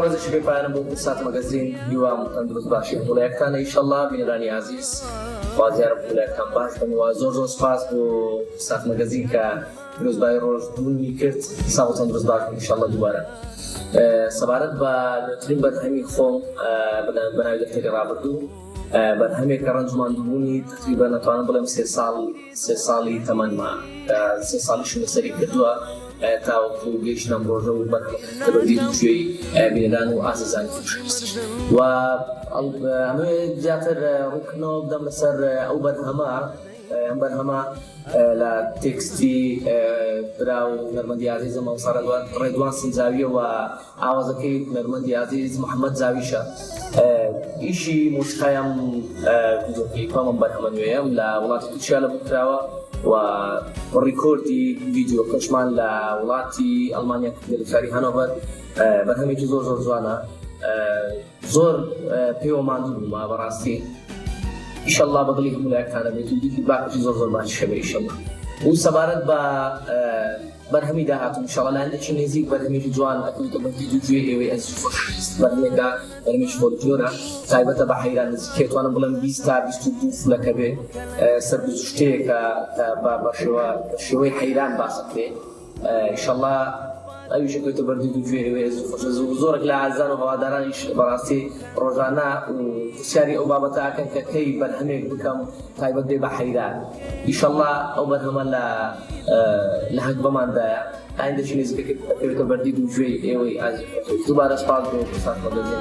ڕێزش پێ پایانم بۆ قسات مەگەزین هیوام تەندروست باشی وڵایەکتانە ئینشەڵڵا بینەرانی عەزیز خوازیارم وڵایەکتان باش بن و زۆر سپاس بۆ قسات مەگەزین کە پیرۆزبایی ڕۆژبوونی کرد ساڵ تەندروست باش بن ئینشەڵڵا دووبارە. سەبارەت بە نوێترین بەرهەمی خۆم بەناوی دەفتەری ڕابردوو بەرهەمێک کە ڕەنجماندبوونی تقریبەن نەتوانم بڵێم سێ ساڵی تەمەنمە سێ ساڵیشم لەسەری کردووە تاوەکو گەیشتنەم ڕۆژە و بەرهەمەکەی گوێی بینەران و ئازیزانی خۆشەویست و ئەمێ زیاتر ڕوونکردنەوە بدەم لەسەر ئەو بەرهەمە لە تێکستی براو نەرمەندی عەزیزم مەوسا ڕێدوان سنجاویە و ئاوازەکەی نەرمەندی عەزیز محەممەد زاویشە. ئیشی موسیقایەم ڤیدیۆکلیپەمەم بەرهەمە نوێیە لە وڵاتی تورکیا لە بکراوە و ڕیکۆردی ڤیدیۆکەشمان لە وڵاتی ئەڵمانیا لە شاری هەنۆڤەر. بەرهەمێکی زۆر جوانە، زۆر پێوە ماندوو بوومە بەڕاستی. ئینشەڵڵا بەدڵی هەموولایەکتانە بێت و فیدباکێکی زۆر باشی هەبێ ئینشەڵڵا. و سەبارەت بە بەرهەمی داهاتوو ئینشەڵڵا لایەندەکی نزیک بەرهەمێکی جوان ئەکەوێتە بە ڤیدیۆگوێ ئێوەی ئەزیز و خۆشەویست. بەرهەمێکە بەرهەمێکی فۆلکلۆرە تایبەتە بە حەیران نزیکەی توانم بڵێم 20 تا 22 فولەکە بێ سەر شتەیەکە بە شێوەی حەیران باسە بکرێ. ئینشەڵڵا ئەویش ئەکەوێتە بەردیدوگوێ ئێوەی ئەزیز و خۆشەویست و زۆرێک لە ئازیزان و هەوادارانیش بەڕاستی ڕۆژانە پرسیاری ئەو بابەتە ئەکەن کە کەی بەرهەمێک بکەم تایبەت بێ بە حەیران. ئینشەڵڵا ئەو بەرهەمە لە هەک بەماندایە ئایندەشی نزیکەکەوێتە بەردیدوگوێی ئێوەی ئازیز و خۆشەویست. دووبارە سپاس بۆ قسات مەگەزین.